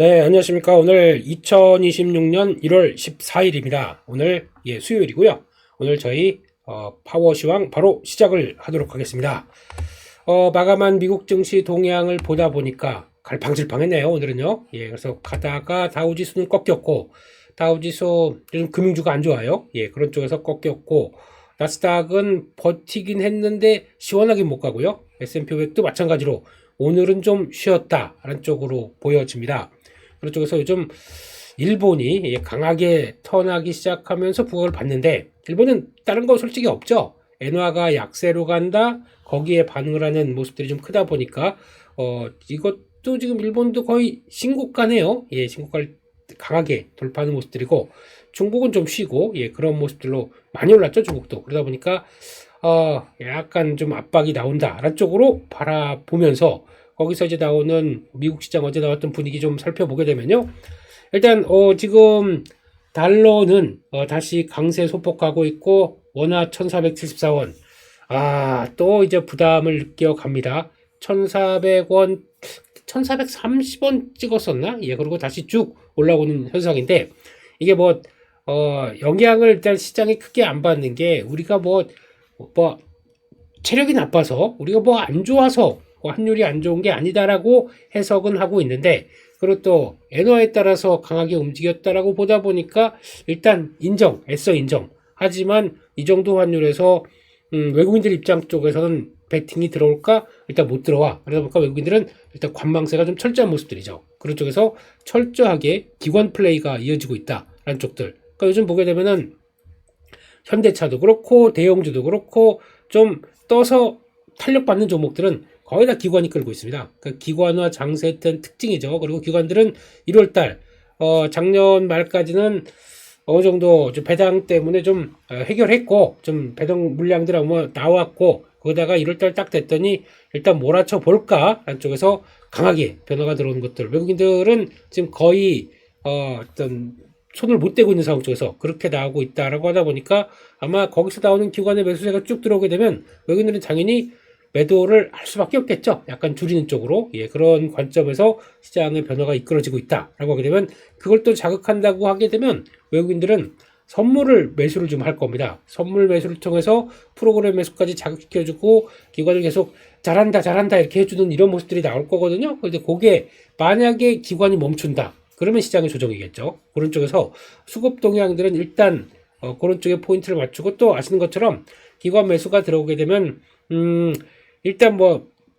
네, 안녕하십니까. 오늘 2026년 1월 14일입니다. 오늘 수요일이고요. 오늘 저희 파워시황 바로 시작을 하도록 하겠습니다. 마감한 미국 증시 동향을 보다 보니까 갈팡질팡했네요. 오늘은요. 그래서 가다가 다우지수는 꺾였고, 다우지수 요즘 금융주가 안 좋아요. 그런 쪽에서 꺾였고, 나스닥은 버티긴 했는데 시원하긴 못 가고요. S&P 500도 마찬가지로 오늘은 좀 쉬었다라는 쪽으로 보여집니다. 그런 쪽에서 요즘 일본이 강하게 턴하기 시작하면서 부각을 받는데, 일본은 다른 거 솔직히 없죠. 엔화가 약세로 간다, 거기에 반응을 하는 모습들이 좀 크다 보니까 이것도 지금 일본도 거의 신고가네요. 신고가를 강하게 돌파하는 모습들이고, 중국은 좀 쉬고 그런 모습들로 많이 올랐죠. 중국도. 그러다 보니까 약간 좀 압박이 나온다라는 쪽으로 바라보면서, 거기서 이제 나오는 미국 시장 어제 나왔던 분위기 좀 살펴보게 되면요. 일단 지금 달러는 다시 강세 소폭하고 있고, 원화 1474원. 또 이제 부담을 느껴갑니다. 1400원, 1430원 찍었었나? 그리고 다시 쭉 올라오는 현상인데, 이게 영향을 일단 시장이 크게 안 받는 게, 우리가 체력이 나빠서, 우리가 안 좋아서 환율이 안 좋은 게 아니다라고 해석은 하고 있는데, 그리고 또 엔화에 따라서 강하게 움직였다라고 보다 보니까 일단 애써 인정. 하지만 이 정도 환율에서 외국인들 입장 쪽에서는 베팅이 들어올까? 일단 못 들어와. 그러다 보니까 외국인들은 일단 관망세가 좀 철저한 모습들이죠. 그런 쪽에서 철저하게 기관 플레이가 이어지고 있다라는 쪽들. 그러니까 요즘 보게 되면은 현대차도 그렇고 대형주도 그렇고 좀 떠서 탄력받는 종목들은 거의 다 기관이 끌고 있습니다. 그러니까 기관화 장세했던 특징이죠. 그리고 기관들은 1월달 작년 말까지는 어느 정도 좀 배당 때문에 좀 해결했고, 좀 배당 물량들 나왔고, 거기다가 1월달 딱 됐더니 일단 몰아쳐 볼까 안쪽에서 강하게 변화가 들어오는 것들, 외국인들은 지금 거의 어떤 손을 못 대고 있는 상황 쪽에서 그렇게 나오고 있다라고 하다 보니까, 아마 거기서 나오는 기관의 매수세가 쭉 들어오게 되면 외국인들은 당연히 매도를 할 수밖에 없겠죠. 약간 줄이는 쪽으로. 그런 관점에서 시장의 변화가 이끌어지고 있다라고 하게 되면, 그걸 또 자극한다고 하게 되면 외국인들은 매수를 좀 할 겁니다. 선물 매수를 통해서 프로그램 매수까지 자극시켜주고, 기관을 계속 잘한다 이렇게 해주는 이런 모습들이 나올 거거든요. 그런데 그게 만약에 기관이 멈춘다, 그러면 시장의 조정이겠죠. 그런 쪽에서 수급 동향들은 일단 그런 쪽에 포인트를 맞추고, 또 아시는 것처럼 기관 매수가 들어오게 되면 일단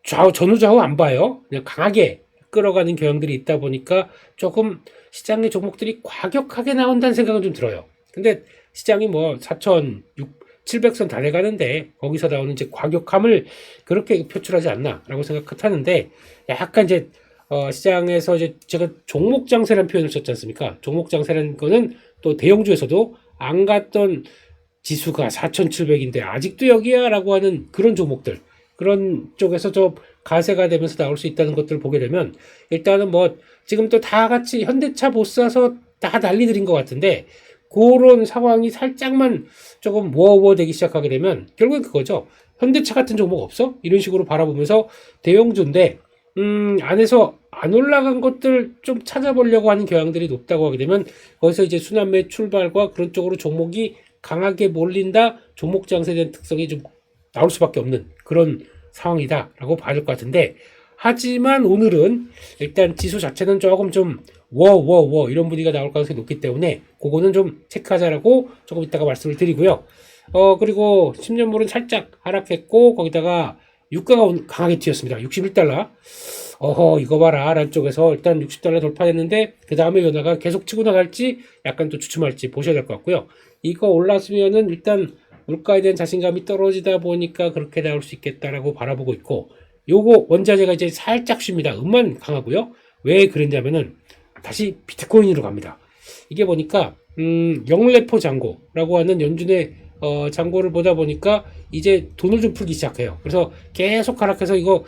전후 안 봐요. 그냥 강하게 끌어가는 경향들이 있다 보니까 조금 시장의 종목들이 과격하게 나온다는 생각은 좀 들어요. 근데 시장이 4,700선 다 돼가는데 거기서 나오는 이제 과격함을 그렇게 표출하지 않나라고 생각하는데, 약간 이제 시장에서 이제 제가 종목 장세라는 표현을 썼지 않습니까? 종목 장세라는 거는 또 대형주에서도 안 갔던 지수가 4,700인데 아직도 여기야 라고 하는 그런 종목들, 그런 쪽에서 좀 가세가 되면서 나올 수 있다는 것들을 보게 되면, 일단은 지금 또 다 같이 현대차 못 사서 다 난리 들인 것 같은데, 그런 상황이 살짝만 조금 워워 되기 시작하게 되면 결국엔 그거죠. 현대차 같은 종목 없어? 이런 식으로 바라보면서 대형주인데 안에서 안 올라간 것들 좀 찾아보려고 하는 경향들이 높다고 하게 되면, 거기서 이제 순환매 출발과 그런 쪽으로 종목이 강하게 몰린다, 종목 장세에 대한 특성이 좀 나올 수밖에 없는 그런 상황이다라고 봐야 될 것 같은데, 하지만 오늘은 일단 지수 자체는 조금 좀 이런 분위기가 나올 가능성이 높기 때문에 그거는 좀 체크하자라고 조금 이따가 말씀을 드리고요. 그리고 10년물은 살짝 하락했고, 거기다가 유가가 강하게 튀었습니다. 61달러. 이거 봐라 라는 쪽에서 일단 60달러 돌파했는데, 그 다음에 변화가 계속 치고 나갈지 약간 또 주춤할지 보셔야 될 것 같고요. 이거 올랐으면은 일단 물가에 대한 자신감이 떨어지다 보니까 그렇게 나올 수 있겠다라고 바라보고 있고, 요거 원자재가 이제 살짝 쉽니다. 음만 강하고요. 왜 그랬냐면은 다시 비트코인으로 갑니다. 이게 보니까 영래포 잔고라고 하는 연준의 잔고를 보다 보니까 이제 돈을 좀 풀기 시작해요. 그래서 계속 하락해서 이거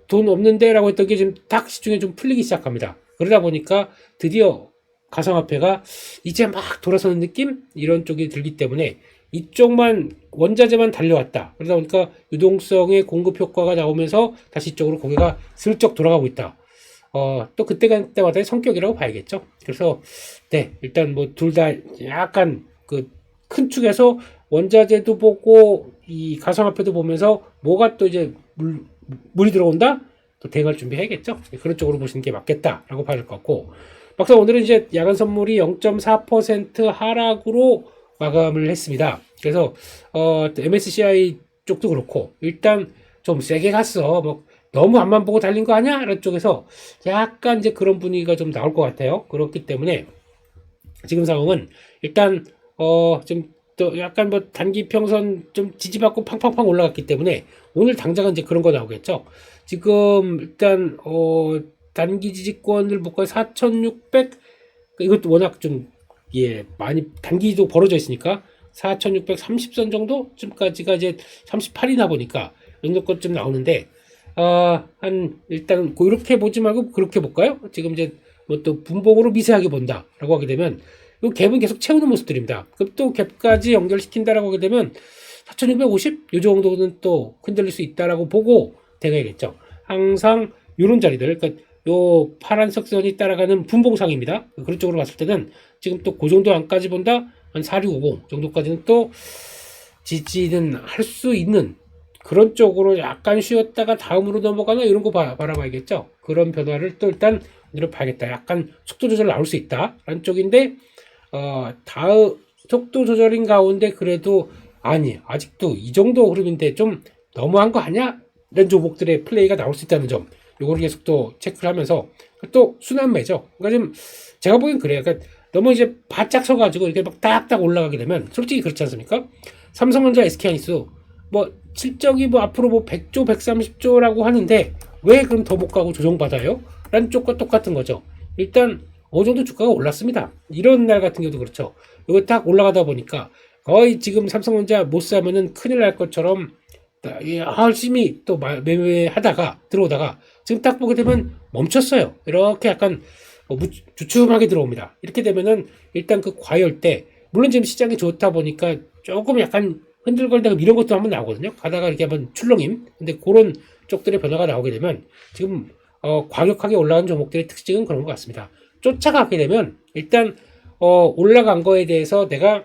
돈 없는데 라고 했던 게 지금 딱 시중에 좀 풀리기 시작합니다. 그러다 보니까 드디어 가상화폐가 이제 막 돌아서는 느낌? 이런 쪽이 들기 때문에 이쪽만 원자재만 달려왔다. 그러다 보니까 유동성의 공급 효과가 나오면서 다시 이쪽으로 고개가 슬쩍 돌아가고 있다. 또 그때마다의 성격이라고 봐야겠죠. 그래서, 네, 일단 뭐 둘 다 약간 그 큰 축에서 원자재도 보고 이 가상화폐도 보면서 뭐가 또 이제 물이 들어온다? 또 대응할 준비해야겠죠. 그런 쪽으로 보시는 게 맞겠다라고 봐야 될 것 같고. 막상 오늘은 이제 야간 선물이 0.4% 하락으로 마감을 했습니다. 그래서, MSCI 쪽도 그렇고, 일단 좀 세게 갔어. 뭐, 너무 앞만 보고 달린 거 아니야? 이런 쪽에서 약간 이제 그런 분위기가 좀 나올 것 같아요. 그렇기 때문에 지금 상황은 일단 좀 또 약간 뭐 단기 평선 좀 지지받고 팡팡팡 올라갔기 때문에 오늘 당장은 이제 그런 거 나오겠죠. 지금 일단 단기 지지권을 볼까요? 4,600 이것도 워낙 좀 많이 단기도 벌어져 있으니까 4,630선 정도쯤까지가 이제 38이나 보니까 이 정도쯤 나오는데 일단 이렇게 보지 말고 그렇게 볼까요? 지금 이제 뭐 또 분봉으로 미세하게 본다라고 하게 되면 이 갭은 계속 채우는 모습들입니다. 그럼 또 갭까지 연결시킨다라고 하게 되면 4,650? 이 정도는 또 흔들릴 수 있다라고 보고 대응해야겠죠. 항상 이런 자리들, 그러니까 요 파란색 선이 따라가는 분봉상입니다. 그런 쪽으로 봤을 때는 지금 또 그 정도 안까지 본다? 한 4650 정도까지는 또 지지는 할 수 있는 그런 쪽으로 약간 쉬었다가 다음으로 넘어가나 이런 거 바라봐야겠죠. 그런 변화를 또 일단 오늘은 봐야겠다. 약간 속도 조절 나올 수 있다. 라는 쪽인데, 다음 속도 조절인 가운데 그래도 아니, 아직도 이 정도 흐름인데 좀 너무한 거 아니야? 이런 종목들의 플레이가 나올 수 있다는 점. 요거를 계속 또 체크를 하면서 또 순환매죠. 그러니까 지금 제가 보기엔 그래요. 그러니까 너무 이제 바짝 서가지고 이렇게 막 딱딱 올라가게 되면 솔직히 그렇지 않습니까? 삼성전자, SK하이닉스 뭐 실적이 뭐 앞으로 뭐 100조, 130조라고 하는데 왜 그럼 더 못 가고 조정받아요? 라는 쪽과 똑같은 거죠. 일단 어느 정도 주가가 올랐습니다. 이런 날 같은 경우도 그렇죠. 이거 딱 올라가다 보니까 거의 지금 삼성전자 못 사면은 큰일 날 것처럼 열심히 또 매매하다가 들어오다가 지금 딱 보게 되면 멈췄어요. 이렇게 약간 주춤하게 들어옵니다. 이렇게 되면은 일단 그 과열 때 물론 지금 시장이 좋다 보니까 조금 약간 흔들거리다가 이런 것도 한번 나오거든요. 가다가 이렇게 한번 출렁임. 근데 그런 쪽들의 변화가 나오게 되면 지금 과격하게 올라간 종목들의 특징은 그런 것 같습니다. 쫓아가게 되면 일단 올라간 거에 대해서 내가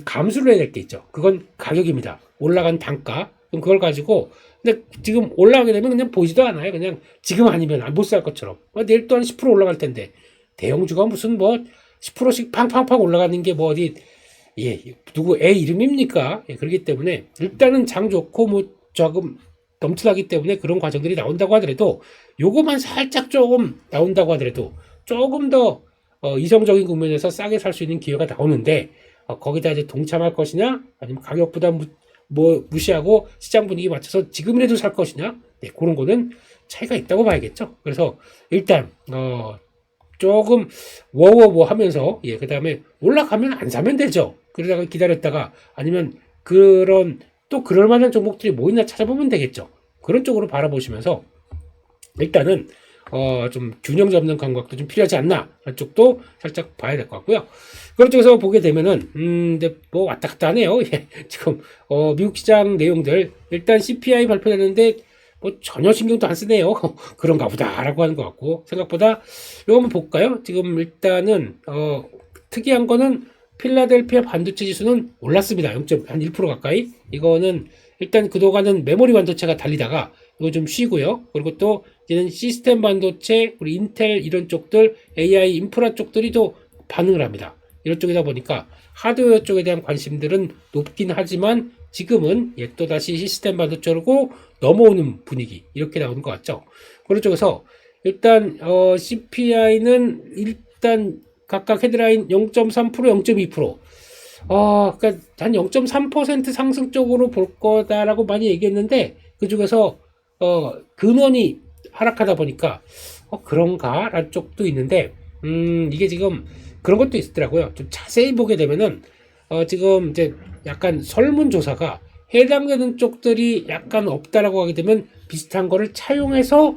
감수를 해야 될 게 있죠. 그건 가격입니다. 올라간 단가. 그럼 그걸 가지고 근데 지금 올라가게 되면 그냥 보이지도 않아요. 그냥 지금 아니면 못 살 것처럼. 내일 또 한 10% 올라갈 텐데 대형주가 무슨 뭐 10%씩 팡팡팡 올라가는 게 뭐 어디 누구 애 이름입니까? 그렇기 때문에 일단은 장 좋고 뭐 조금 넘쳐나기 때문에 그런 과정들이 나온다고 하더라도 요거만 살짝 조금 나온다고 하더라도 조금 더 이성적인 국면에서 싸게 살 수 있는 기회가 나오는데 거기다 이제 동참할 것이냐 아니면 가격 부담 무시하고 시장 분위기 맞춰서 지금이라도 살 것이냐 그런 거는 차이가 있다고 봐야겠죠. 그래서 일단 조금 워워워 하면서 그 다음에 올라가면 안 사면 되죠. 그러다가 기다렸다가 아니면 또 그럴 만한 종목들이 뭐 있나 찾아보면 되겠죠. 그런 쪽으로 바라보시면서 일단은 좀 균형 잡는 감각도 좀 필요하지 않나 그런 쪽도 살짝 봐야 될 것 같고요. 그런 쪽에서 보게 되면은 근데 뭐 왔다 갔다 하네요. 지금 미국 시장 내용들 일단 CPI 발표됐는데 뭐 전혀 신경도 안 쓰네요. 그런가 보다라고 하는 것 같고 생각보다 이거 한번 볼까요? 지금 일단은 특이한 거는 필라델피아 반도체 지수는 올랐습니다. 0.1% 가까이. 이거는 일단 그동안은 메모리 반도체가 달리다가 이거 좀 쉬고요. 그리고 또 이제는 시스템 반도체, 그리고 인텔 이런 쪽들, AI 인프라 쪽들이 또 반응을 합니다. 이런 쪽이다 보니까 하드웨어 쪽에 대한 관심들은 높긴 하지만 지금은 또다시 시스템 반도체로 넘어오는 분위기 이렇게 나오는 것 같죠. 그런 쪽에서 일단 CPI는 일단 각각 헤드라인 0.3%, 0.2%. 그러니까 한 0.3% 상승 쪽으로 볼 거다라고 많이 얘기했는데 그 중에서 근원이 하락하다 보니까 그런가라는 쪽도 있는데 이게 지금 그런 것도 있더라고요. 좀 자세히 보게 되면은 지금 이제 약간 설문조사가 해당되는 쪽들이 약간 없다라고 하게 되면 비슷한 거를 차용해서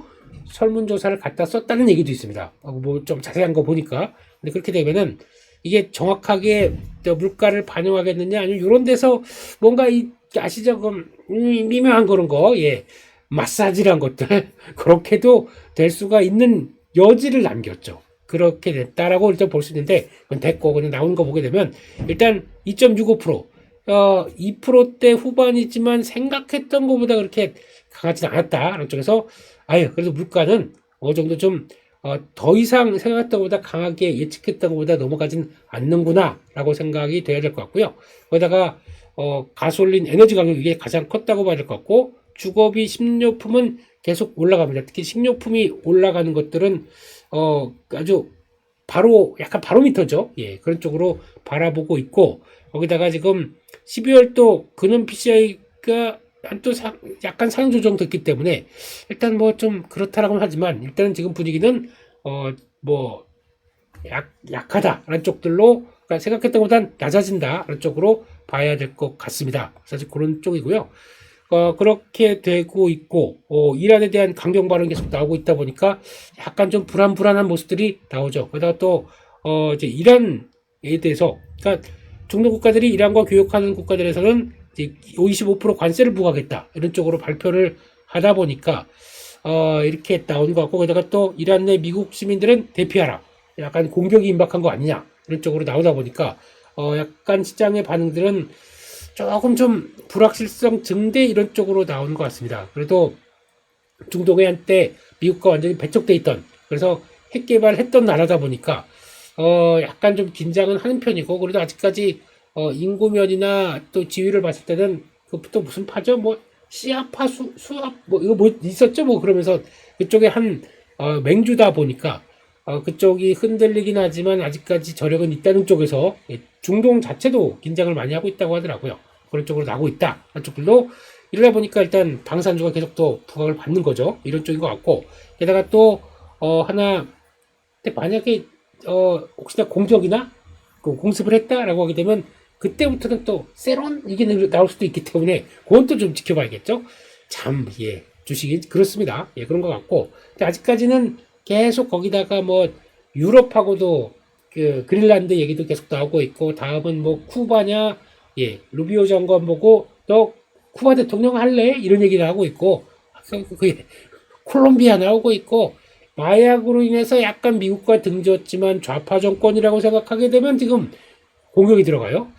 설문조사를 갖다 썼다는 얘기도 있습니다. 뭐 좀 자세한 거 보니까. 근데 그렇게 되면은 이게 정확하게 물가를 반영하겠느냐 아니면 이런 데서 뭔가 아시죠? 미묘한 그런 거, 마사지란 것들 그렇게도 될 수가 있는 여지를 남겼죠. 그렇게 됐다라고 일단 볼 수 있는데, 그건 됐고, 그냥 나오는 거 보게 되면, 일단 2.65%, 2%대 후반이지만 생각했던 것보다 그렇게 강하진 않았다. 쪽에서, 아유, 그래도 물가는 어느 정도 좀, 더 이상 생각했던 것보다 강하게 예측했던 것보다 넘어가진 않는구나, 라고 생각이 돼야 될 것 같고요. 거기다가, 가솔린, 에너지 가격이 이게 가장 컸다고 봐야 될 것 같고, 주거비, 식료품은 계속 올라갑니다. 특히 식료품이 올라가는 것들은, 아주 바로, 약간 바로미터죠. 예, 그런 쪽으로 바라보고 있고, 거기다가 지금 12월도 근원 PCI가 또 약간 상향 조정됐기 때문에, 일단 뭐 좀 그렇다라고는 하지만, 일단은 지금 분위기는, 뭐, 약하다라는 쪽들로, 그러니까 생각했던 것보단 낮아진다라는 쪽으로 봐야 될 것 같습니다. 사실 그런 쪽이고요. 그렇게 되고 있고, 이란에 대한 강경 발언이 계속 나오고 있다 보니까 약간 좀 불안한 모습들이 나오죠. 게다가 또, 이제 이란에 대해서, 그러니까 중동 국가들이 이란과 교역하는 국가들에서는 이제 25% 관세를 부과하겠다. 이런 쪽으로 발표를 하다 보니까, 이렇게 나온 것 같고, 게다가 또 이란 내 미국 시민들은 대피하라. 약간 공격이 임박한 거 아니냐. 이런 쪽으로 나오다 보니까, 약간 시장의 반응들은 조금 좀 불확실성 증대 이런 쪽으로 나오는 것 같습니다. 그래도 중동에 한때 미국과 완전히 배척돼 있던, 그래서 핵 개발했던 나라다 보니까 약간 좀 긴장은 하는 편이고, 그래도 아직까지 인구면이나 또 지위를 봤을 때는 그또 무슨 파죠? 뭐 시아파 수압 뭐 이거 뭐 있었죠? 뭐 그러면서 그쪽에 한 맹주다 보니까 그쪽이 흔들리긴 하지만 아직까지 저력은 있다는 쪽에서 중동 자체도 긴장을 많이 하고 있다고 하더라고요. 그런 쪽으로 나오고 있다. 한쪽들도 이러다 보니까 일단 방산주가 계속 또 부각을 받는 거죠. 이런 쪽인 것 같고, 게다가 또 하나, 근데 만약에 혹시나 공적이나 그 공습을 했다라고 하게 되면 그때부터는 또 세론 이게 나올 수도 있기 때문에 그건 또 좀 지켜봐야겠죠. 참, 예, 주식이 그렇습니다. 예, 그런 것 같고, 근데 아직까지는 계속 거기다가 뭐 유럽하고도 그 그린란드 얘기도 계속 나오고 있고, 다음은 뭐 쿠바냐, 예, 루비오 장관 보고 너 쿠바 대통령 할래? 이런 얘기를 하고 있고, 콜롬비아 나오고 있고, 마약으로 인해서 약간 미국과 등졌지만 좌파 정권이라고 생각하게 되면 지금 공격이 들어가요.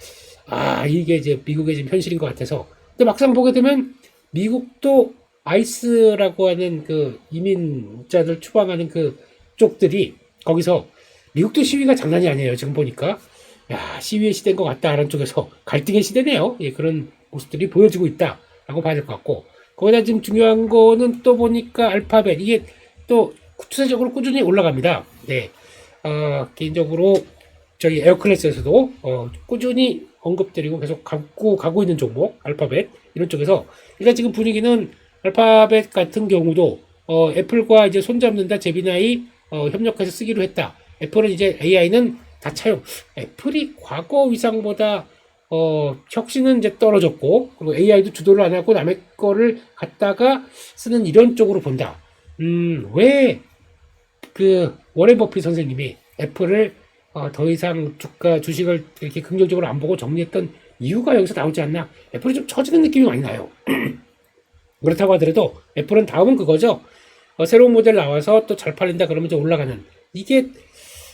아, 이게 이제 미국의 지금 현실인 것 같아서. 근데 막상 보게 되면 미국도 아이스라고 하는 그 이민자들 추방하는 그 쪽들이 거기서 미국도 시위가 장난이 아니에요. 지금 보니까. 야, 시위의 시대인 것 같다라는 쪽에서 갈등의 시대네요. 예, 그런 모습들이 보여지고 있다라고 봐야 될 것 같고. 거기다 지금 중요한 거는 또 보니까 알파벳. 이게 또 추세적으로 꾸준히 올라갑니다. 네. 개인적으로 저희 에어클래스에서도 꾸준히 언급드리고 계속 가고 있는 종목 알파벳 이런 쪽에서 일단 지금 분위기는 알파벳 같은 경우도 애플과 이제 손잡는다 제비나이 협력해서 쓰기로 했다. 애플은 이제 AI는 다 차용. 애플이 과거 위상보다 혁신은 이제 떨어졌고, 그리고 AI도 주도를 안 하고 남의 거를 갖다가 쓰는 이런 쪽으로 본다. 왜 그 워렌 버핏 선생님이 애플을 더 이상 주식을 이렇게 긍정적으로 안 보고 정리했던 이유가 여기서 나오지 않나? 애플이 좀 처지는 느낌이 많이 나요. 그렇다고 하더라도 애플은 다음은 그거죠. 새로운 모델 나와서 또 잘 팔린다 그러면 이제 올라가는. 이게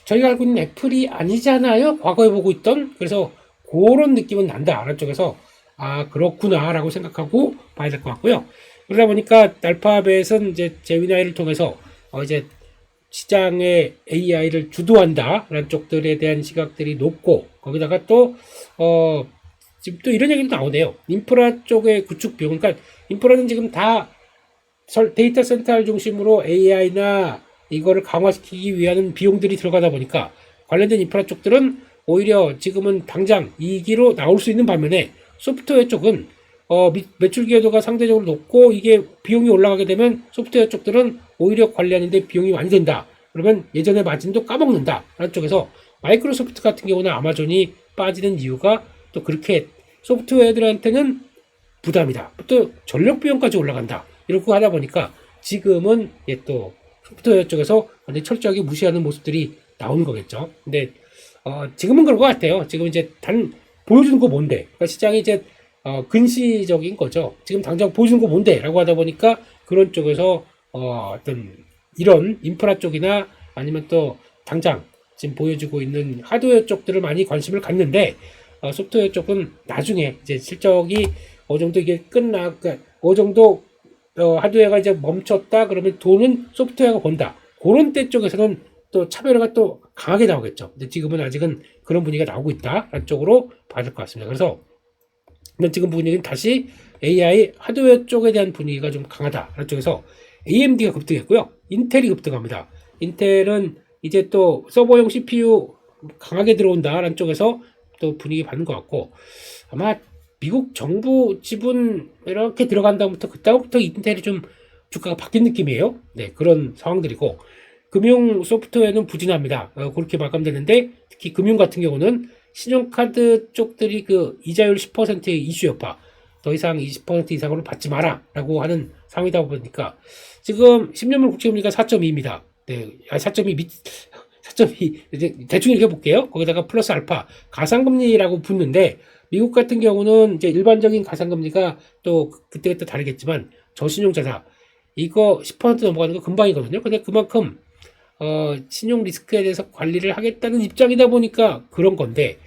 저희가 알고 있는 애플이 아니잖아요. 과거에 보고 있던. 그래서 그런 느낌은 난다. 아래 쪽에서 아 그렇구나 라고 생각하고 봐야 될 것 같고요. 그러다 보니까 알파벳은 이제 제미나이를 통해서 이제 시장의 AI를 주도한다라는 쪽들에 대한 시각들이 높고, 거기다가 또 지금 또 이런 얘기도 나오네요. 인프라 쪽의 구축 비용, 그러니까 인프라는 지금 다 데이터 센터 중심으로 AI나 이거를 강화시키기 위한 비용들이 들어가다 보니까 관련된 인프라 쪽들은 오히려 지금은 당장 이익으로 나올 수 있는 반면에 소프트웨어 쪽은 매출 기여도가 상대적으로 높고 이게 비용이 올라가게 되면 소프트웨어 쪽들은 오히려 관리하는데 비용이 많이 든다. 그러면 예전의 마진도 까먹는다. 라는 쪽에서 마이크로소프트 같은 경우는 아마존이 빠지는 이유가 또 그렇게 소프트웨어들한테는 부담이다. 또 전력 비용까지 올라간다. 이렇게 하다 보니까 지금은 또 소프트웨어 쪽에서 완전히 철저하게 무시하는 모습들이 나오는 거겠죠. 근데 지금은 그런 것 같아요. 지금 이제 보여주는 거 뭔데? 그러니까 시장이 이제 근시적인 거죠. 지금 당장 보여주는 거 뭔데? 라고 하다 보니까 그런 쪽에서 어떤 이런 인프라 쪽이나 아니면 또 당장 지금 보여주고 있는 하드웨어 쪽들을 많이 관심을 갖는데 소프트웨어 쪽은 나중에 이제 실적이 어느 정도 이게 그러니까 어느 정도 하드웨어가 이제 멈췄다 그러면 돈은 소프트웨어가 번다. 그런 때 쪽에서는 또 차별화가 또 강하게 나오겠죠. 근데 지금은 아직은 그런 분위기가 나오고 있다라는 쪽으로 봐야 될 것 같습니다. 그래서 지금 분위기는 다시 AI 하드웨어 쪽에 대한 분위기가 좀 강하다라는 쪽에서 AMD가 급등했고요. 인텔이 급등합니다. 인텔은 이제 또 서버용 CPU 강하게 들어온다라는 쪽에서 또 분위기 받는 것 같고 아마 미국 정부 지분 이렇게 들어간 다음부터 그때부터 인텔이 좀 주가가 바뀐 느낌이에요. 네, 그런 상황들이고 금융 소프트웨어는 부진합니다. 그렇게 마감되는데 특히 금융 같은 경우는 신용카드 쪽들이 그 이자율 10%의 이슈 여파 더 이상 20% 이상으로 받지 마라 라고 하는 상황이다 보니까 지금 10년물 국채금리가 4.2입니다. 네, 4.2 이제 대충 읽어볼게요. 거기다가 플러스 알파 가상금리라고 붙는데 미국 같은 경우는 이제 일반적인 가상금리가 또 그때그때 다르겠지만 저신용자사 이거 10% 넘어가는 거 금방이거든요. 근데 그만큼 신용 리스크에 대해서 관리를 하겠다는 입장이다 보니까 그런 건데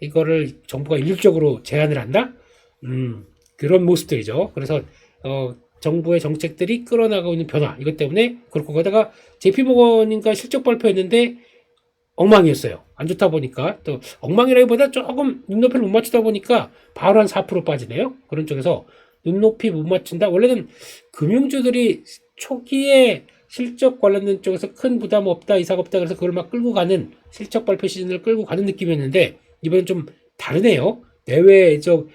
이거를 정부가 일률적으로 제한을 한다? 그런 모습들이죠. 그래서 정부의 정책들이 끌어나가고 있는 변화 이것 때문에 그렇고 거기다가 JP모건인가 실적 발표했는데 엉망이었어요. 안 좋다 보니까 또 엉망이라기보다 조금 눈높이를 못 맞추다 보니까 바로 한 4% 빠지네요. 그런 쪽에서 눈높이 못 맞춘다. 원래는 금융주들이 초기에 실적 관련된 쪽에서 큰 부담 없다, 이상 없다. 그래서 그걸 막 끌고 가는 실적 발표 시즌을 끌고 가는 느낌이었는데 이번엔 좀 다르네요. 대외적,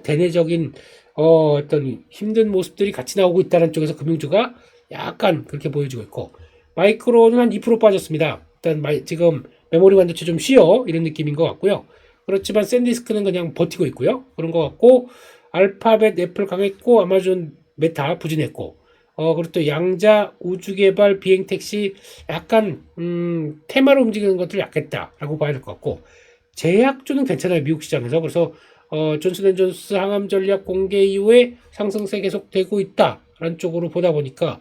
대내적인 어떤 힘든 모습들이 같이 나오고 있다는 쪽에서 금융주가 약간 그렇게 보여지고 있고 마이크로는 한 2% 빠졌습니다. 일단 지금 메모리 반도체 좀 쉬어 이런 느낌인 것 같고요. 그렇지만 샌디스크는 그냥 버티고 있고요. 그런 것 같고 알파벳, 애플 강했고 아마존, 메타 부진했고 그리고 또 양자, 우주개발, 비행택시 약간 테마로 움직이는 것들 약했다라고 봐야 될 것 같고 제약주는 괜찮아요. 미국 시장에서. 그래서 존슨앤존스 항암 전략 공개 이후에 상승세 계속되고 있다라는 쪽으로 보다 보니까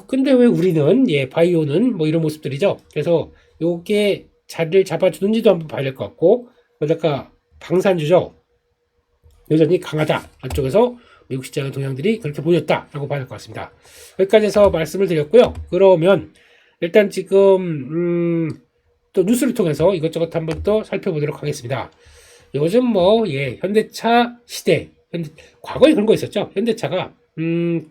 근데 왜 우리는 바이오는 뭐 이런 모습들이죠. 그래서 요게 자리를 잡아주는지도 한번 봐야 될 것 같고 그러니까 방산주죠. 여전히 강하다. 안쪽에서 미국 시장의 동향들이 그렇게 보였다라고 봐야 될 것 같습니다. 여기까지 해서 말씀을 드렸고요. 그러면 일단 지금 또 뉴스를 통해서 이것저것 한번 또 살펴보도록 하겠습니다. 요즘 현대차 시대, 과거에 그런 거 있었죠. 현대차가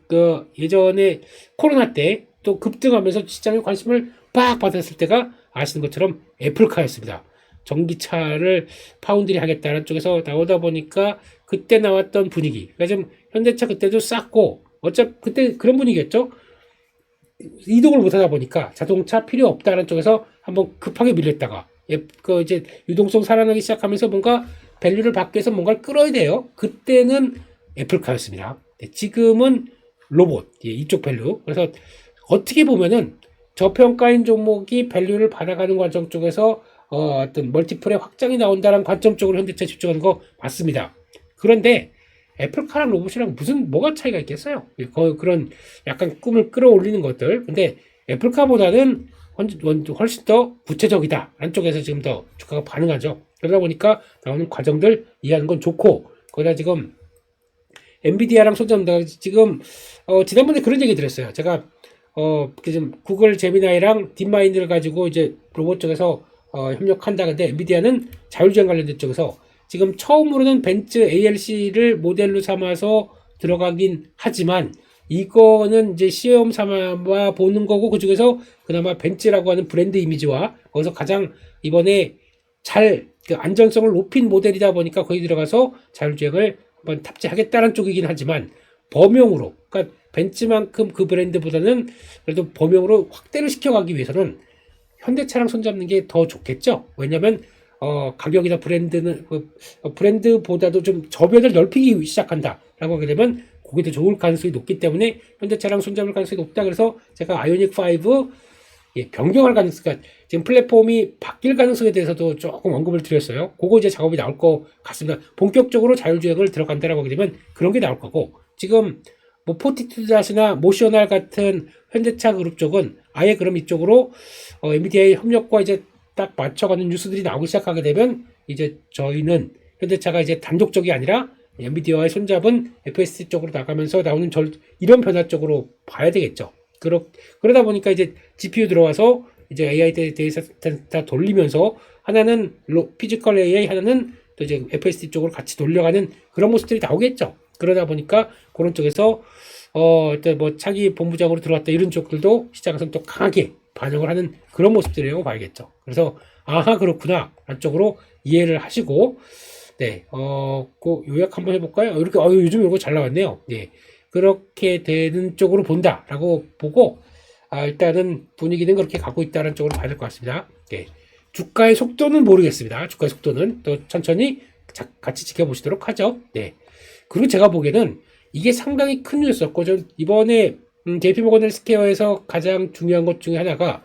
그 예전에 코로나 때 또 급등하면서 시장에 관심을 빡 받았을 때가 아시는 것처럼 애플카였습니다. 전기차를 파운드리 하겠다는 쪽에서 나오다 보니까 그때 나왔던 분위기. 그러니까 좀 현대차 그때도 쌌고 어차피 그때 그런 분위기였죠. 이동을 못하다 보니까 자동차 필요 없다는 쪽에서 한번 급하게 밀렸다가 이제 유동성 살아나기 시작하면서 뭔가 밸류를 받기 위해서 뭔가를 끌어야 돼요. 그때는 애플카였습니다. 지금은 로봇 이쪽 밸류. 그래서 어떻게 보면은 저평가인 종목이 밸류를 받아가는 과정 쪽에서 어떤 멀티플의 확장이 나온다는 관점 쪽으로 현대차 집중하는 거 맞습니다. 그런데 애플카랑 로봇이랑 뭐가 차이가 있겠어요? 그런 약간 꿈을 끌어올리는 것들. 근데 애플카보다는 훨씬 더 구체적이다. 안쪽에서 지금 더 주가가 반응하죠. 그러다 보니까 나오는 과정들 이해하는 건 좋고, 거기다 지금 엔비디아랑 손잡는다. 지금 지난번에 그런 얘기 드렸어요. 제가 지금 구글 제미나이랑 딥마인드를 가지고 이제 로봇 쪽에서 협력한다. 근데 엔비디아는 자율주행 관련된 쪽에서 지금 처음으로는 벤츠 ALC를 모델로 삼아서 들어가긴 하지만 이거는 이제 시험 삼아 보는 거고 그 중에서 그나마 벤츠라고 하는 브랜드 이미지와 거기서 가장 이번에 그 안전성을 높인 모델이다 보니까 거기 들어가서 자율주행을 한번 탑재하겠다는 쪽이긴 하지만 범용으로 그러니까 벤츠만큼 그 브랜드보다는 그래도 범용으로 확대를 시켜가기 위해서는 현대차랑 손잡는 게 더 좋겠죠. 왜냐면 가격이나 브랜드보다도 좀 저변을 넓히기 시작한다라고 하게 되면 그게 더 좋을 가능성이 높기 때문에 현대차랑 손잡을 가능성이 높다. 그래서 제가 아이오닉 5 변경할 가능성, 그러니까 지금 플랫폼이 바뀔 가능성에 대해서도 조금 언급을 드렸어요. 그거 이제 작업이 나올 것 같습니다. 본격적으로 자율주행을 들어간다라고 하게 되면 그런 게 나올 거고 지금 뭐 포티튜드나 모셔널 같은 현대차 그룹 쪽은 아예 그럼 이쪽으로 엔비디아의 협력과 이제 딱 맞춰가는 뉴스들이 나오기 시작하게 되면 이제 저희는 현대차가 이제 단독적이 아니라 엔비디아와의 손잡은 FSD 쪽으로 나가면서 나오는 이런 변화 쪽으로 봐야 되겠죠. 그러다 보니까 이제 GPU 들어와서 이제 AI 데이터 다 돌리면서 하나는 피지컬 AI, 하나는 또 이제 FSD 쪽으로 같이 돌려가는 그런 모습들이 나오겠죠. 그러다 보니까 그런 쪽에서 뭐 차기 본부장으로 들어왔다 이런 쪽들도 시장에서 또 강하게 반영을 하는 그런 모습들이라고 봐야겠죠. 그래서 아하 그렇구나 한쪽으로 이해를 하시고 네, 그 요약 한번 해볼까요? 이렇게 요즘 이거 잘 나왔네요. 네, 그렇게 되는 쪽으로 본다라고 보고 일단은 분위기는 그렇게 가고 있다는 쪽으로 봐야 될 것 같습니다. 네, 주가의 속도는 모르겠습니다. 주가의 속도는 또 천천히 같이 지켜보시도록 하죠. 네, 그리고 제가 보기에는 이게 상당히 큰 뉴스였고 이번에 JP모건 헬스케어에서 가장 중요한 것 중에 하나가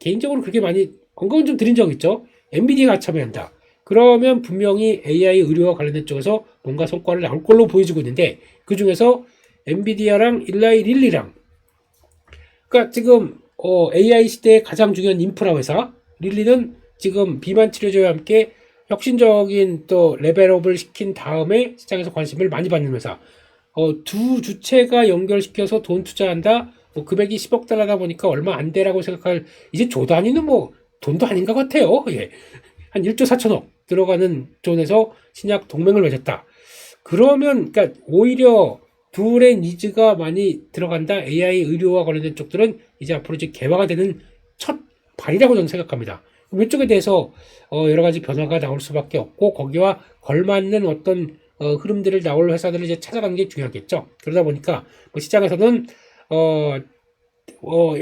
개인적으로 그렇게 많이 언급은 좀 드린 적 있죠. 엔비디아가 참여한다. 그러면 분명히 AI 의료와 관련된 쪽에서 뭔가 성과를 나올 걸로 보여지고 있는데 그 중에서 엔비디아랑 일라이 릴리랑 그러니까 지금 AI 시대의 가장 중요한 인프라 회사 릴리는 지금 비만 치료제와 함께 혁신적인 또 레벨업을 시킨 다음에 시장에서 관심을 많이 받는 회사. 두 주체가 연결시켜서 돈 투자한다. 뭐 금액이 10억 달러다 보니까 얼마 안 돼라고 생각할 이제 조 단위는 뭐 돈도 아닌 것 같아요. 예. 한 1조 4천억 들어가는 존에서 신약 동맹을 맺었다. 그러면 그러니까 오히려 둘의 니즈가 많이 들어간다. AI 의료와 관련된 쪽들은 이제 앞으로 이제 개화가 되는 첫 발이라고 저는 생각합니다. 이쪽에 대해서 여러 가지 변화가 나올 수밖에 없고 거기와 걸맞는 어떤 흐름들을 나올 회사들을 이제 찾아가는 게 중요하겠죠. 그러다 보니까 뭐 시장에서는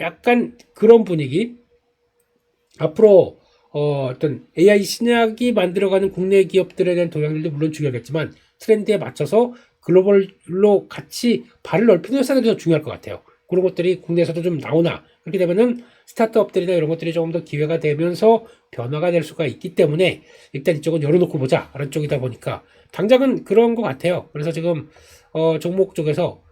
약간 그런 분위기 앞으로 어떤 AI 신약이 만들어가는 국내 기업들에 대한 동향들도 물론 중요하겠지만 트렌드에 맞춰서 글로벌로 같이 발을 넓히는 회사들이 더 중요할 것 같아요. 그런 것들이 국내에서도 좀 나오나 그렇게 되면은 스타트업들이나 이런 것들이 조금 더 기회가 되면서 변화가 될 수가 있기 때문에 일단 이쪽은 열어놓고 보자 라는 쪽이다 보니까 당장은 그런 것 같아요. 그래서 지금 종목 쪽에서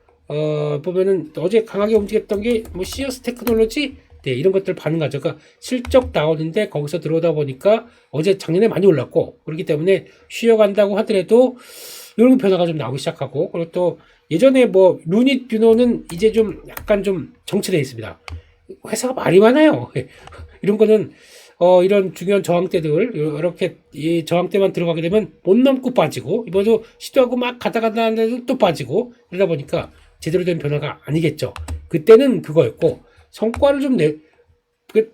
보면은 어제 강하게 움직였던 게 뭐 시어스 테크놀로지 네, 이런 것들 반응하죠. 그러니까 실적 나오는데 거기서 들어오다 보니까 어제 작년에 많이 올랐고 그렇기 때문에 쉬어간다고 하더라도 이런 변화가 좀 나오기 시작하고 그리고 또 예전에 뭐 루닛 뷰노는 이제 좀 약간 좀 정체되어 있습니다. 회사가 말이 많아요. 이런 거는 이런 중요한 저항대들 이렇게 이 저항대만 들어가게 되면 못 넘고 빠지고 이번에도 시도하고 막 가다 하는데도 또 빠지고 그러다 보니까 제대로 된 변화가 아니겠죠. 그때는 그거였고 성과를 좀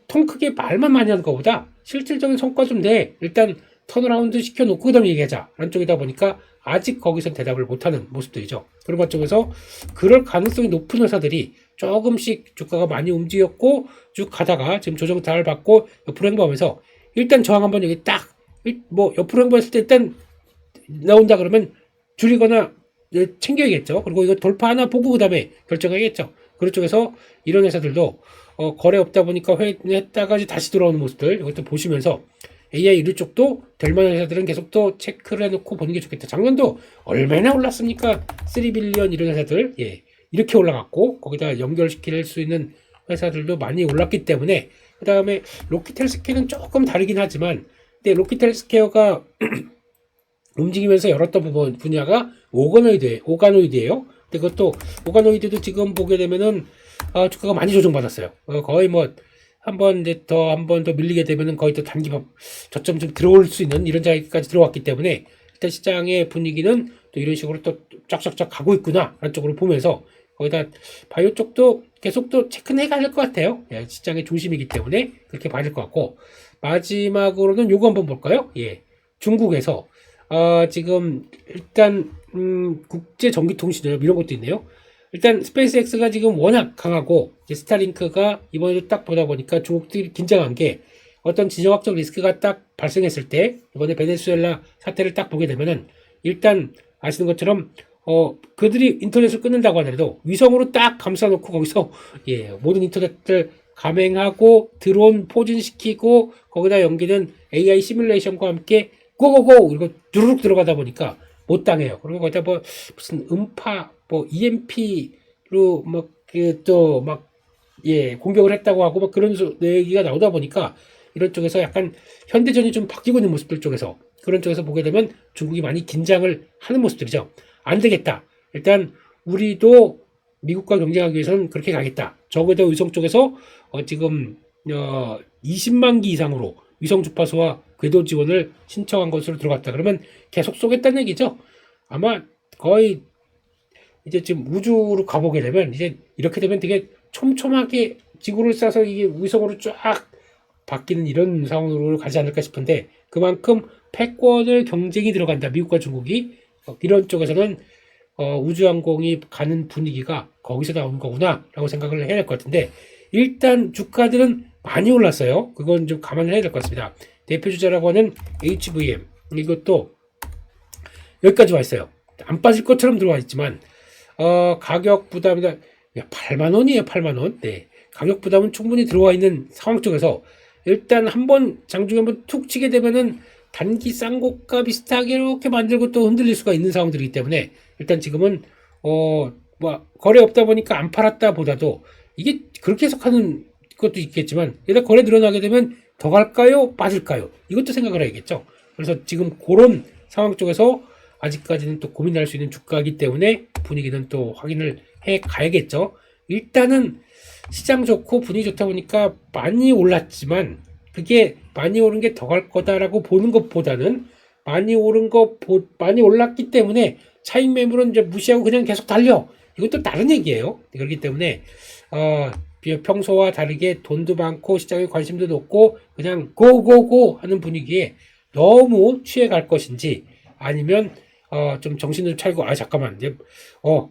통 크게 말만 많이 하는 것보다 실질적인 성과 좀 내. 일단 턴어라운드 시켜놓고 그 다음에 얘기하자. 라는 쪽이다 보니까 아직 거기서 대답을 못하는 모습들이죠. 그런 것 쪽에서 그럴 가능성이 높은 회사들이 조금씩 주가가 많이 움직였고 쭉 가다가 지금 조정 잘 받고 옆으로 행보하면서 일단 저항 한번 여기 딱 뭐 옆으로 행보했을 때 일단 나온다 그러면 줄이거나 챙겨야겠죠. 그리고 이거 돌파 하나 보고 그 다음에 결정해야겠죠. 그런 쪽에서 이런 회사들도 거래 없다 보니까 회했다가 다시 돌아오는 모습들 이것도 보시면서 AI 이런 쪽도 될 만한 회사들은 계속 또 체크를 해놓고 보는 게 좋겠다. 작년도 얼마나 올랐습니까? 3빌리언 이런 회사들 예 이렇게 올라갔고 거기다 연결시킬 수 있는 회사들도 많이 올랐기 때문에 그 다음에 로키텔 스케어는 조금 다르긴 하지만 근데 로키텔 스케어가 움직이면서 열었던 분야가 오가노이드예요. 근데 그것도 오가노이드도 지금 보게 되면은 주가가 많이 조정받았어요. 거의 뭐 한 번 더 밀리게 되면은 거의 또 단기 저점 좀 들어올 수 있는 이런 자리까지 들어왔기 때문에 일단 시장의 분위기는 또 이런 식으로 또 쫙쫙쫙 가고 있구나 라는 쪽으로 보면서 거기다 바이오 쪽도 계속 또 체크는 해가야 될 것 같아요. 예, 시장의 중심이기 때문에 그렇게 봐야 될 것 같고 마지막으로는 요거 한번 볼까요? 예, 중국에서 지금 일단 국제 전기통신업 이런 것도 있네요. 일단 스페이스X가 지금 워낙 강하고 스타링크가 이번에도 딱 보다 보니까 중국들이 긴장한 게 어떤 지정학적 리스크가 딱 발생했을 때 이번에 베네수엘라 사태를 딱 보게 되면은 일단 아시는 것처럼 그들이 인터넷을 끊는다고 하더라도 위성으로 딱 감싸놓고 거기서 예 모든 인터넷을 감행하고 드론 포진시키고 거기다 연기된 AI 시뮬레이션과 함께 고고고 이거 주르륵 들어가다 보니까 못 당해요. 그리고 거기다 뭐 무슨 음파, 뭐 EMP로 또막 예, 공격을 했다고 하고 막 그런 얘기가 나오다 보니까 이런 쪽에서 약간 현대전이 좀 바뀌고 있는 모습들 쪽에서 그런 쪽에서 보게 되면 중국이 많이 긴장을 하는 모습들이죠. 안 되겠다. 일단 우리도 미국과 경쟁하기 위해서는 그렇게 가겠다. 적어도 위성 쪽에서 지금 20만 기 이상으로 위성 주파수와 궤도 지원을 신청한 것으로 들어갔다. 그러면 계속 쏘겠다는 얘기죠. 아마 거의 이제 지금 우주로 가보게 되면 이제 이렇게 되면 되게 촘촘하게 지구를 싸서 이게 위성으로 쫙 바뀌는 이런 상황으로 가지 않을까 싶은데 그만큼 패권을 경쟁이 들어간다. 미국과 중국이 이런 쪽에서는 우주항공이 가는 분위기가 거기서 나오는 거구나 라고 생각을 해야 될 것 같은데 일단 주가들은 많이 올랐어요. 그건 좀 감안을 해야 될 것 같습니다. 대표 주자라고 하는 HVM 이것도 여기까지 와 있어요. 안 빠질 것처럼 들어와 있지만 가격 부담이다. 8만 원이에요. 8만 원. 네. 가격 부담은 충분히 들어와 있는 상황 쪽에서 일단 한번 장중에 한번 툭 치게 되면은 단기 쌍고가 비슷하게 이렇게 만들고 또 흔들릴 수가 있는 상황들이기 때문에 일단 지금은 뭐 거래 없다 보니까 안 팔았다 보다도 이게 그렇게 해석하는 것도 있겠지만 일단 거래 늘어나게 되면 더 갈까요? 빠질까요? 이것도 생각을 해야겠죠. 그래서 지금 그런 상황 쪽에서 아직까지는 또 고민할 수 있는 주가이기 때문에 분위기는 또 확인을 해 가야겠죠. 일단은 시장 좋고 분위기 좋다 보니까 많이 올랐지만 그게 많이 오른 게 더 갈 거다라고 보는 것보다는 많이 올랐기 때문에 차익 매물은 이제 무시하고 그냥 계속 달려. 이것도 다른 얘기예요. 그렇기 때문에 평소와 다르게 돈도 많고 시장에 관심도 높고 그냥 고고고 하는 분위기에 너무 취해 갈 것인지 아니면 좀 정신을 차리고 잠깐만 이제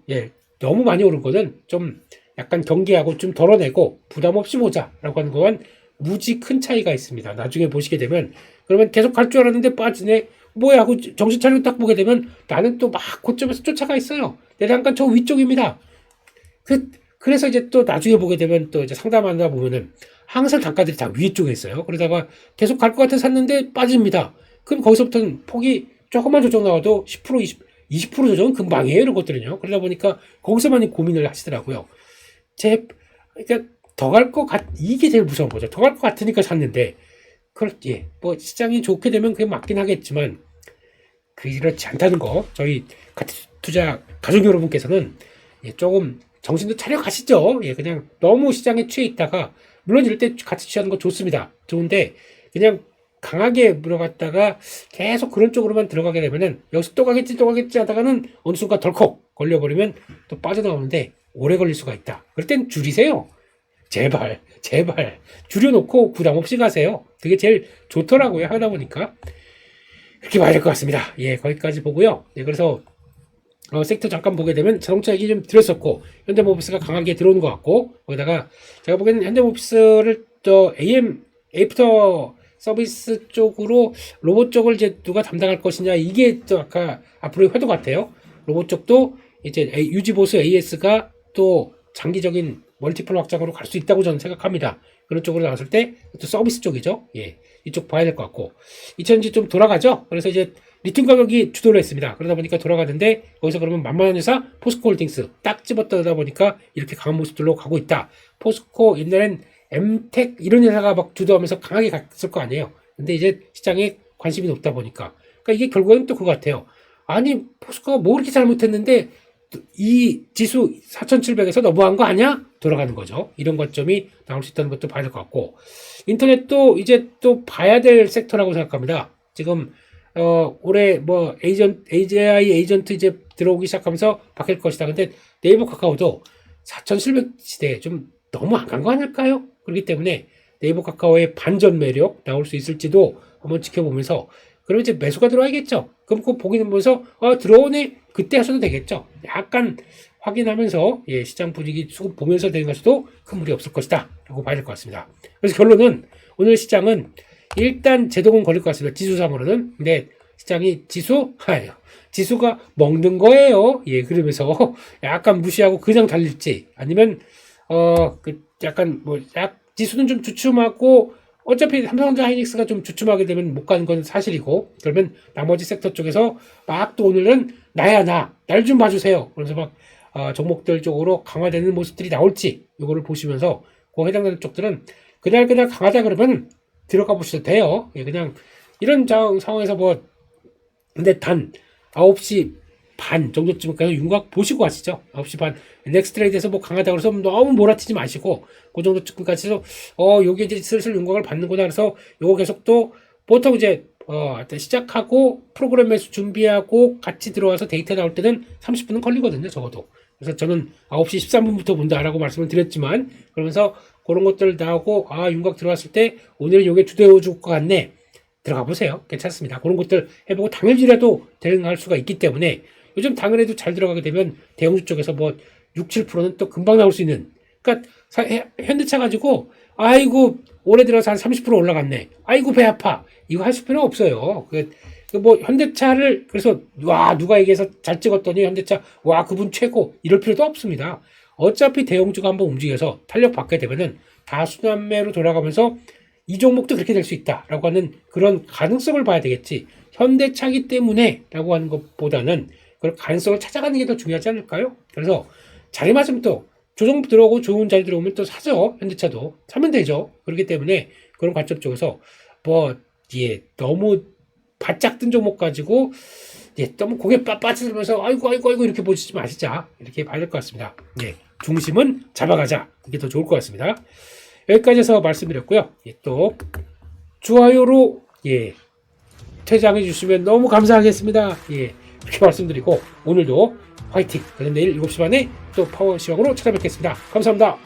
예 너무 많이 오른 거는 좀 약간 경계하고 좀 덜어내고 부담 없이 보자라고 하는 건 무지 큰 차이가 있습니다. 나중에 보시게 되면 그러면 계속 갈 줄 알았는데 빠지네 뭐야 하고 정신 차리고 딱 보게 되면 나는 또 막 고점에서 쫓아가 있어요. 내가 잠깐 저 위쪽입니다. 그래서 이제 또 나중에 보게 되면 또 이제 상담하다 보면은 항상 단가들이 다 위쪽에 있어요. 그러다가 계속 갈 것 같아 샀는데 빠집니다. 그럼 거기서부터는 폭이 조금만 조정 나와도 10% 20% 조정은 금방이에요. 이런 것들은요. 그러다 보니까 거기서 많이 고민을 하시더라고요. 그러니까 더 갈 것 이게 제일 무서운 거죠. 더 갈 것 같으니까 샀는데 뭐 시장이 좋게 되면 그게 맞긴 하겠지만 그렇지 않다는 거 저희 같이 투자 가족 여러분께서는 조금 정신도 차려 가시죠. 그냥 너무 시장에 취해 있다가 물론 이럴 때 같이 취하는 거 좋습니다. 좋은데 그냥 강하게 물어갔다가 계속 그런 쪽으로만 들어가게 되면은 여기서 또 가겠지 하다가는 어느 순간 덜컥 걸려버리면 또 빠져나오는데 오래 걸릴 수가 있다. 그럴 땐 줄이세요. 제발 줄여놓고 부담 없이 가세요. 그게 제일 좋더라고요. 하다 보니까 그렇게 봐야 될 것 같습니다. 거기까지 보고요. 그래서 섹터 잠깐 보게 되면 자동차 얘기 좀 드렸었고 현대모비스가 강하게 들어오는 것 같고 거기다가 제가 보기에는 현대모비스를 또 애프터 서비스 쪽으로 로봇 쪽을 이제 누가 담당할 것이냐 이게 또 아까 앞으로의 회도 같아요. 로봇 쪽도 이제 유지보수 AS가 또 장기적인 멀티플 확장으로 갈 수 있다고 저는 생각합니다. 그런 쪽으로 나왔을 때 또 서비스 쪽이죠. 이쪽 봐야 될 것 같고 2000지 좀 돌아가죠. 그래서 이제 리튬 가격이 주도를 했습니다. 그러다 보니까 돌아가는데 거기서 그러면 만만한 회사 포스코 홀딩스 딱 집었다 보니까 이렇게 강한 모습들로 가고 있다. 포스코 옛날엔 엠텍 이런 회사가 막 주도하면서 강하게 갔을 거 아니에요. 근데 이제 시장에 관심이 높다 보니까 그러니까 이게 결국에는 또 그거 같아요. 아니 포스코가 뭐 그렇게 잘못했는데 이 지수 4700에서 너무한 거 아니야? 돌아가는 거죠. 이런 관점이 나올 수 있다는 것도 봐야 될 것 같고 인터넷도 이제 또 봐야 될 섹터라고 생각합니다. 지금 올해 뭐 AGI 에이전트 이제 들어오기 시작하면서 바뀔 것이다. 근데 네이버 카카오도 4700 시대에 좀 너무 안 간 거 아닐까요? 그렇기 때문에 네이버 카카오의 반전 매력 나올 수 있을지도 한번 지켜보면서 그러면 이제 매수가 들어와야겠죠. 그럼 그거 보기는 보면서 들어오네 그때 하셔도 되겠죠. 약간 확인하면서 시장 분위기 보면서 되는 것도 큰 무리 없을 것이다 라고 봐야 될 것 같습니다. 그래서 결론은 오늘 시장은 일단 제동은 걸릴 것 같습니다. 지수상으로는. 근데 시장이 지수가 먹는 거예요. 그러면서 약간 무시하고 그냥 달릴지 아니면 약간 지수는 좀 주춤하고 어차피 삼성전자 하이닉스가 좀 주춤하게 되면 못 가는 건 사실이고, 그러면 나머지 섹터 쪽에서 막 또 오늘은 나야 날 좀 봐주세요. 그래서 막 종목들 쪽으로 강화되는 모습들이 나올지 이거를 보시면서 그 해당되는 쪽들은 그날 강하다 그러면 들어가 보셔도 돼요. 예, 그냥 이런 상황에서 뭐 근데 단 9시 반 정도쯤까지 윤곽 보시고 가시죠. 9시 반 넥스트 트레이드에서 뭐 강하다고 해서 너무 몰아치지 마시고 그 정도쯤까지 해서 요게 이제 슬슬 윤곽을 받는구나 그래서 요거 계속 또 보통 이제 시작하고 프로그램 매수 준비하고 같이 들어와서 데이터 나올 때는 30분은 걸리거든요, 적어도. 그래서 저는 9시 13분부터 본다라고 말씀을 드렸지만 그러면서 그런 것들 나오고 윤곽 들어왔을 때 오늘은 요게 주되어 줄 것 같네. 들어가 보세요. 괜찮습니다. 그런 것들 해보고 당일이라도 대응할 수가 있기 때문에 요즘 당일에도 잘 들어가게 되면 대형주 쪽에서 뭐 6, 7%는 또 금방 나올 수 있는 그러니까 현대차 가지고 아이고 올해 들어서 한 30% 올라갔네. 아이고 배 아파. 이거 하실 필요 없어요. 뭐 현대차를 그래서 와 누가 얘기해서 잘 찍었더니 현대차 와 그분 최고 이럴 필요도 없습니다. 어차피 대형주가 한번 움직여서 탄력 받게 되면은 다순환매로 돌아가면서 이 종목도 그렇게 될 수 있다라고 하는 그런 가능성을 봐야 되겠지. 현대차기 때문에 라고 하는 것보다는 그런 가능성을 찾아가는 게 더 중요하지 않을까요? 그래서 자리 맞으면 또 조정 들어오고 좋은 자리 들어오면 또 사죠. 현대차도 사면 되죠. 그렇기 때문에 그런 관점 쪽에서 너무 바짝 뜬 종목 가지고 너무 고개 빠빠지면서 아이고 이렇게 보시지 마시자. 이렇게 봐야 될 것 같습니다. 중심은 잡아가자. 이게 더 좋을 것 같습니다. 여기까지 해서 말씀드렸고요. 또 좋아요로 퇴장해 주시면 너무 감사하겠습니다. 이렇게 말씀드리고 오늘도 화이팅! 그럼 내일 7시 반에 또 파워시황으로 찾아뵙겠습니다. 감사합니다.